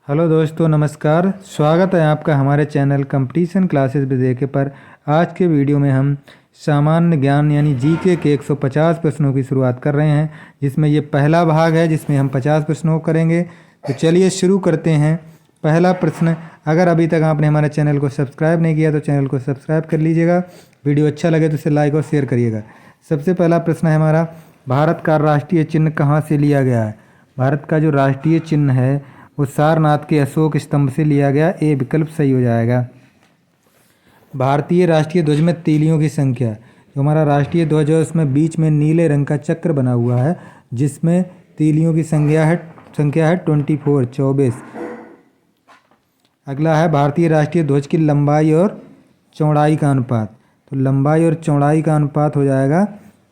Hello दोस्तों, नमस्कार। स्वागत है आपका हमारे चैनल कंपटीशन क्लासेस विदेके पर। आज के वीडियो में हम सामान्य ज्ञान यानी जीके के 150 प्रश्नों की शुरुआत कर रहे हैं, जिसमें ये पहला भाग है जिसमें हम 50 प्रश्नों को करेंगे। तो चलिए शुरू करते हैं। पहला प्रश्न, अगर अभी तक आपने हमारे चैनल को सब्सक्राइब नहीं किया तो चैनल को सब्सक्राइब कर लीजिएगा। वीडियो अच्छा लगे तो इसे लाइक और शेयर करिएगा। सबसे पहला प्रश्न है हमारा, भारत का राष्ट्रीय चिन्ह कहाँ से लिया गया है? भारत का जो राष्ट्रीय चिन्ह है वो सारनाथ के अशोक स्तंभ से लिया गया। ए विकल्प सही हो जाएगा। भारतीय राष्ट्रीय ध्वज में तीलियों की संख्या, जो हमारा राष्ट्रीय ध्वज है उसमें बीच में नीले रंग का चक्र बना हुआ है, जिसमें तीलियों की संख्या है 24। अगला है, भारतीय राष्ट्रीय ध्वज की लंबाई और चौड़ाई का अनुपात। तो लंबाई और चौड़ाई का अनुपात हो जाएगा,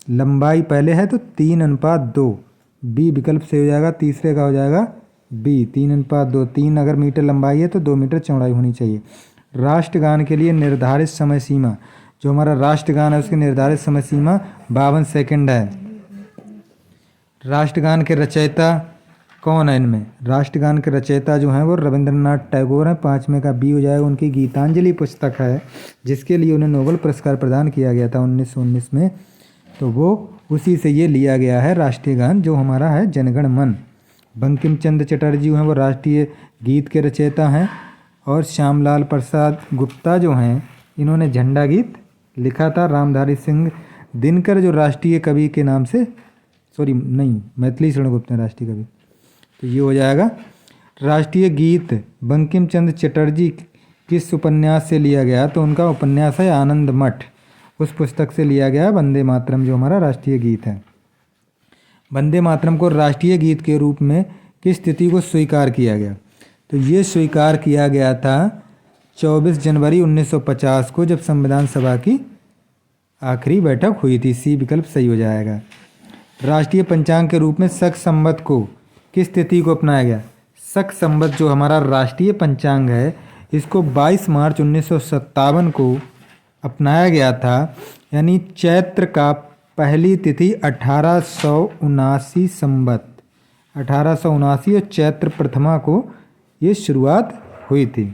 लंबाई पहले है तो 3:2। बी विकल्प सही हो जाएगा। तीसरे का हो जाएगा बी, 3:2। 3 अगर मीटर लंबाई है तो 2 मीटर चौड़ाई होनी चाहिए। राष्ट्रगान के लिए निर्धारित समय सीमा, जो हमारा राष्ट्रगान है उसकी निर्धारित समय सीमा 52 सेकंड है। राष्ट्रगान के रचयिता कौन है इनमें? राष्ट्रगान के रचयिता जो हैं वो रविंद्रनाथ टैगोर हैं। 5वें का बी हो जाएगा। उनकी गीतांजलि पुस्तक है जिसके लिए उन्हें नोबेल पुरस्कार प्रदान किया गया था 1919 में। तो वो उसी से ये लिया गया है राष्ट्रीय गान, जो हमारा है जनगण मन। बंकिम चंद्र चटर्जी हैं वो राष्ट्रीय गीत के रचयिता हैं। और श्यामलाल प्रसाद गुप्ता जो हैं इन्होंने झंडा गीत लिखा था। रामधारी सिंह दिनकर जो राष्ट्रीय कवि के नाम से, मैथिली शरण गुप्त हैं राष्ट्रीय कवि। तो ये हो जाएगा। राष्ट्रीय गीत बंकिम चंद्र चटर्जी किस उपन्यास से लिया गया? तो उनका उपन्यास है आनंद मठ। उस पुस्तक से लिया गया वंदे मातरम, जो हमारा राष्ट्रीय गीत है। वंदे मातरम को राष्ट्रीय गीत के रूप में किस तिथि को स्वीकार किया गया? तो ये स्वीकार किया गया था 24 जनवरी 1950 को, जब संविधान सभा की आखिरी बैठक हुई थी। सी विकल्प सही हो जाएगा। राष्ट्रीय पंचांग के रूप में शक संवत को किस तिथि को अपनाया गया? शक संवत जो हमारा राष्ट्रीय पंचांग है इसको 22 मार्च 1957 को अपनाया गया था। यानी चैत्र का पहली तिथि 1879 संवत 1879 और चैत्र प्रथमा को ये शुरुआत हुई थी।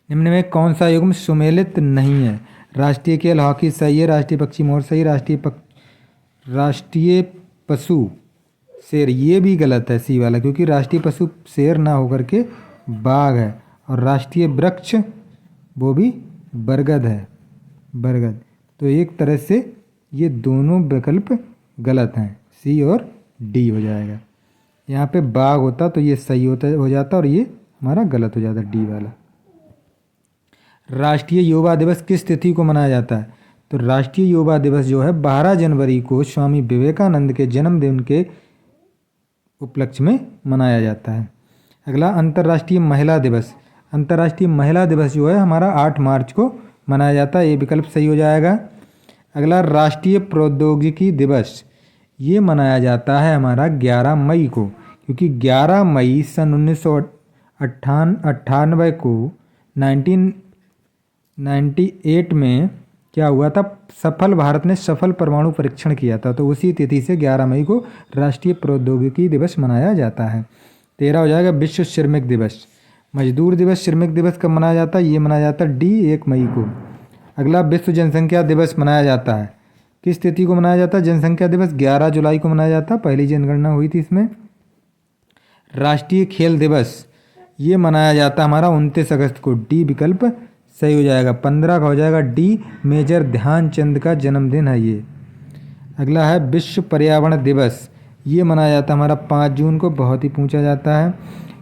निम्न में कौन सा युग्म सुमेलित नहीं है? राष्ट्रीय खेल हॉकी सही है। राष्ट्रीय पक्षी मोर सही। राष्ट्रीय पशु शेर, ये भी गलत है सी वाला, क्योंकि राष्ट्रीय पशु शेर ना होकर के बाघ है। और राष्ट्रीय वृक्ष वो भी बरगद है, बरगद। तो एक तरह से ये दोनों विकल्प गलत हैं। सी और डी हो जाएगा। यहाँ पे बाघ होता तो ये सही हो जाता और ये हमारा गलत हो जाता, डी वाला। राष्ट्रीय युवा दिवस किस तिथि को मनाया जाता है? तो राष्ट्रीय युवा दिवस जो है 12 जनवरी को स्वामी विवेकानंद के जन्मदिन के उपलक्ष्य में मनाया जाता है। अगला, अंतर्राष्ट्रीय महिला दिवस। अंतर्राष्ट्रीय महिला दिवस जो है हमारा 8 मार्च को मनाया जाता है। ये विकल्प सही हो जाएगा। अगला, राष्ट्रीय प्रौद्योगिकी दिवस, ये मनाया जाता है हमारा 11 मई को, क्योंकि 11 मई सन 1998 को 1998 में क्या हुआ था? भारत ने सफल परमाणु परीक्षण किया था। तो उसी तिथि से 11 मई को राष्ट्रीय प्रौद्योगिकी दिवस मनाया जाता है। 13 हो जाएगा, विश्व श्रमिक दिवस। मजदूर दिवस, श्रमिक दिवस कब मनाया जाता है? ये मनाया जाता है डी, 1 मई को। अगला, विश्व जनसंख्या दिवस मनाया जाता है किस तिथि को मनाया जाता है? जनसंख्या दिवस 11 जुलाई को मनाया जाता है। पहली जनगणना हुई थी इसमें। राष्ट्रीय खेल दिवस ये मनाया जाता है हमारा 29 अगस्त को। डी विकल्प सही हो जाएगा। 15 का हो जाएगा डी, मेजर ध्यानचंद का जन्मदिन है ये। अगला है विश्व पर्यावरण दिवस, ये मनाया जाता है हमारा 5 जून को, बहुत ही पूछा जाता है।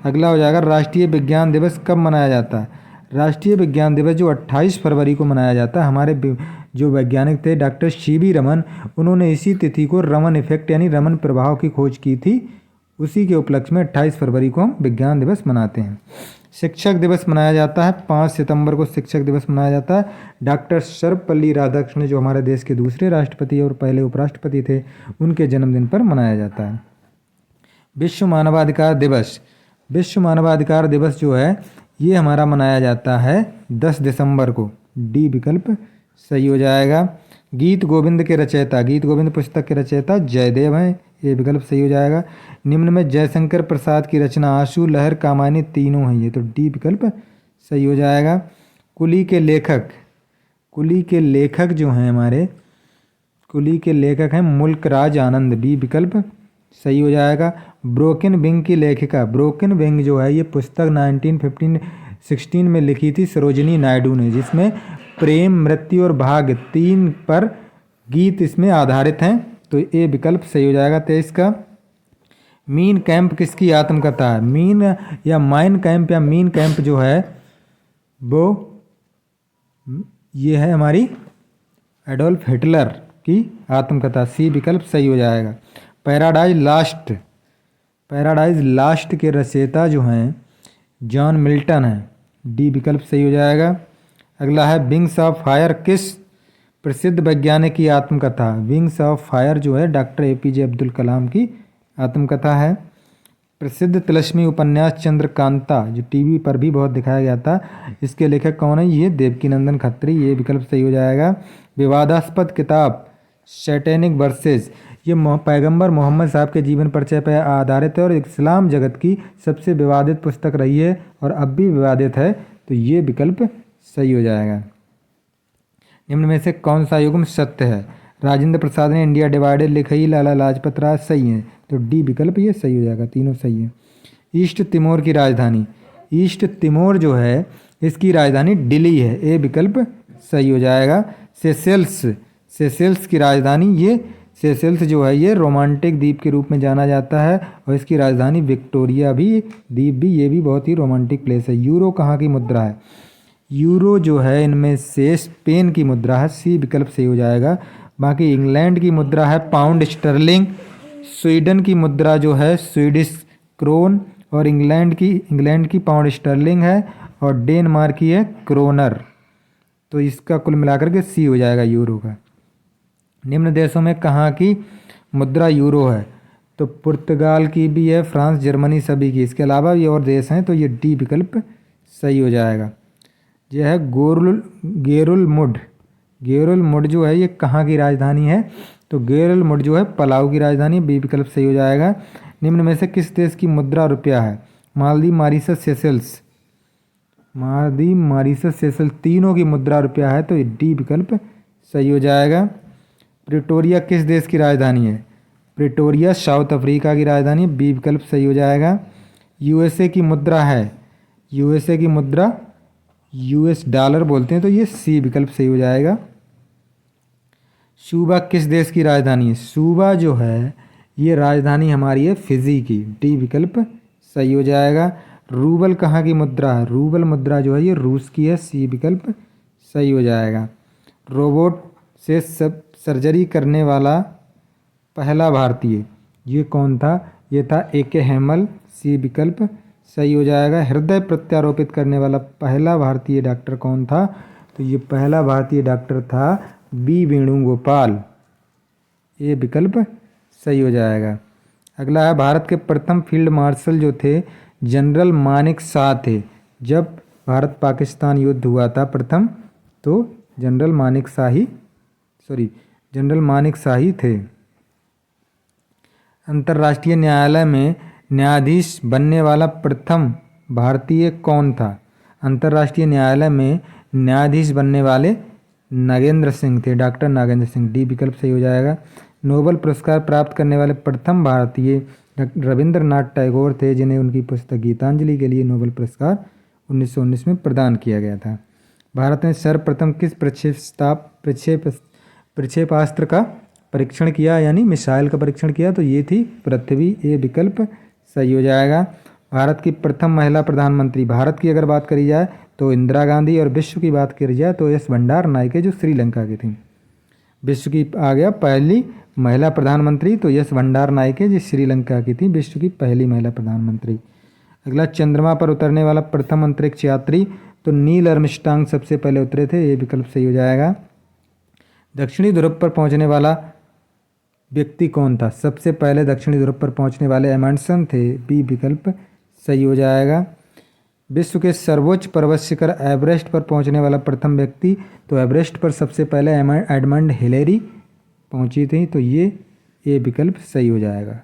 अगला हो जाएगा राष्ट्रीय विज्ञान दिवस कब मनाया जाता है? राष्ट्रीय विज्ञान दिवस जो 28 फरवरी को मनाया जाता है। हमारे जो वैज्ञानिक थे डॉक्टर सीवी रमन, उन्होंने इसी तिथि को रमन इफेक्ट यानी रमन प्रभाव की खोज की थी। उसी के उपलक्ष्य में 28 फरवरी को हम विज्ञान दिवस मनाते हैं। शिक्षक दिवस मनाया जाता है 5 सितंबर को शिक्षक दिवस मनाया जाता है। डॉक्टर सर्वपल्ली राधाकृष्णन जो हमारे देश के दूसरे राष्ट्रपति और पहले उपराष्ट्रपति थे, उनके जन्मदिन पर मनाया जाता है। विश्व मानवाधिकार दिवस, विश्व मानवाधिकार दिवस जो है ये हमारा मनाया जाता है 10 दिसंबर को। डी विकल्प सही हो जाएगा। गीत गोविंद के रचयिता, गीत गोविंद पुस्तक के रचयिता जयदेव हैं, ये विकल्प सही हो जाएगा। निम्न में जयशंकर प्रसाद की रचना आशु लहर कामायनी तीनों हैं, ये तो डी विकल्प सही हो जाएगा। कुली के लेखक, कुली के लेखक जो हैं हमारे, कुली के लेखक हैं मुल्क राज आनंद, बी विकल्प सही हो जाएगा। ब्रोकन विंग की लेखिका, ब्रोकन विंग जो है ये पुस्तक 1916 में लिखी थी सरोजिनी नायडू ने, जिसमें प्रेम मृत्यु और भाग्य 3 पर गीत इसमें आधारित हैं, तो ये विकल्प सही हो जाएगा 23 का। मीन कैंप किसकी आत्मकथा है? मीन या माइन कैंप या मीन कैंप जो है वो ये है हमारी एडोल्फ हिटलर की आत्मकथा, सी विकल्प सही हो जाएगा। पैराडाइज लास्ट, पैराडाइज लास्ट के रचयिता जो हैं जॉन मिल्टन हैं, डी विकल्प सही हो जाएगा। अगला है विंग्स ऑफ फायर किस प्रसिद्ध वैज्ञानिक की आत्मकथा? विंग्स ऑफ फायर जो है डॉक्टर एपीजे अब्दुल कलाम की आत्मकथा है। प्रसिद्ध तिलस्मी उपन्यास चंद्रकांता जो टीवी पर भी बहुत दिखाया गया था, इसके लेखक कौन है? ये देवकीनंदन खत्री, ये विकल्प सही हो जाएगा। विवादास्पद किताब सैटेनिक वर्सेस, ये पैगंबर मोहम्मद साहब के जीवन परिचय पर आधारित है और इस्लाम जगत की सबसे विवादित पुस्तक रही है और अब भी विवादित है, तो ये विकल्प सही हो जाएगा। निम्न में से कौन सा युग्म सत्य है? राजेंद्र प्रसाद ने इंडिया डिवाइडेड लिखी, लाला लाजपत राय सही है, तो डी विकल्प ये सही हो जाएगा, तीनों सही है। ईस्ट तिमोर की राजधानी, ईस्ट तिमोर जो है इसकी राजधानी दिल्ली है, ए विकल्प सही हो जाएगा। सेशेल्स, सेशेल्स की राजधानी, ये सेशेल्स जो है ये रोमांटिक द्वीप के रूप में जाना जाता है और इसकी राजधानी विक्टोरिया भी द्वीप भी, ये भी बहुत ही रोमांटिक प्लेस है। यूरो कहाँ की मुद्रा है? यूरो जो है इनमें से स्पेन की मुद्रा है, सी विकल्प सही हो जाएगा। बाकी इंग्लैंड की मुद्रा है पाउंड स्टर्लिंग, स्वीडन की मुद्रा जो है स्वीडिश क्रोन और इंग्लैंड की पाउंड स्टर्लिंग है और डेनमार्क की है क्रोनर, तो इसका कुल मिलाकर के सी हो जाएगा यूरो का। निम्न देशों में कहाँ की मुद्रा यूरो है? तो पुर्तगाल की भी है, फ्रांस जर्मनी सभी की, इसके अलावा ये और देश हैं, तो ये डी विकल्प सही हो जाएगा। यह है गेरुलमुड, गेरुलमुड जो है ये कहाँ की राजधानी है? तो गेरुलमुड जो है पलाऊ की राजधानी, बी विकल्प सही हो जाएगा। निम्न में से किस देश की मुद्रा रुपया है? Maldives, Mauritius, Seychelles, Maldives, Mauritius, Seychelles तीनों की मुद्रा रुपया है, तो डी विकल्प सही हो जाएगा। प्रिटोरिया किस देश की राजधानी है? प्रिटोरिया साउथ अफ्रीका की राजधानी, बी विकल्प सही हो जाएगा। यूएसए की मुद्रा है, यूएसए की मुद्रा यूएस डॉलर बोलते हैं, तो ये सी विकल्प सही हो जाएगा। सूबा किस देश की राजधानी है? सूबा जो है ये राजधानी हमारी है फिजी की, डी विकल्प सही हो जाएगा। रूबल कहाँ की मुद्रा है? रूबल मुद्रा जो है ये रूस की है, सी विकल्प सही हो जाएगा। रोबोट से सर्जरी करने वाला पहला भारतीय ये कौन था? ये था ए.के. हेमल, सी विकल्प सही हो जाएगा। हृदय प्रत्यारोपित करने वाला पहला भारतीय डॉक्टर कौन था? तो ये पहला भारतीय डॉक्टर था बी वेणुगोपाल, ये विकल्प सही हो जाएगा। अगला है भारत के प्रथम फील्ड मार्शल जो थे जनरल मानेक शाह थे। जब भारत पाकिस्तान युद्ध हुआ था प्रथम, तो जनरल मानेक शाह ही थे। अंतर्राष्ट्रीय न्यायालय में न्यायाधीश बनने वाला प्रथम भारतीय कौन था? अंतर्राष्ट्रीय न्यायालय में न्यायाधीश बनने वाले नागेंद्र सिंह थे, डॉक्टर नागेंद्र सिंह, डी विकल्प सही हो जाएगा। नोबेल पुरस्कार प्राप्त करने वाले प्रथम भारतीय रविंद्रनाथ टैगोर थे, जिन्हें उनकी पुस्तक गीतांजलि के लिए नोबेल पुरस्कार 1919 में प्रदान किया गया था। भारत ने सर्वप्रथम किस प्रक्षेपास्त्र का परीक्षण किया, यानी मिसाइल का परीक्षण किया? तो ये थी पृथ्वी, ये विकल्प सही हो जाएगा। भारत की प्रथम महिला प्रधानमंत्री, भारत की अगर बात करी जाए तो इंदिरा गांधी, और विश्व की बात करी जाए तो एस भंडार नायके जो श्रीलंका की थी। विश्व की आ गया पहली महिला प्रधानमंत्री, तो एस भंडार नायके जो श्रीलंका की थी, विश्व की पहली महिला प्रधानमंत्री। अगला चंद्रमा पर उतरने वाला प्रथम अंतरिक्ष यात्री, तो नील आर्मस्ट्रांग सबसे पहले उतरे थे, ये विकल्प सही हो जाएगा। दक्षिणी ध्रुव पर पहुंचने वाला व्यक्ति कौन था? सबसे पहले दक्षिणी ध्रुव पर पहुंचने वाले एमंडसन थे, बी विकल्प सही हो जाएगा। विश्व के सर्वोच्च पर्वत शिखर एवरेस्ट पर पहुंचने वाला प्रथम व्यक्ति, तो एवरेस्ट पर सबसे पहले एडमंड हिलेरी पहुंची थी, तो ये विकल्प सही हो जाएगा।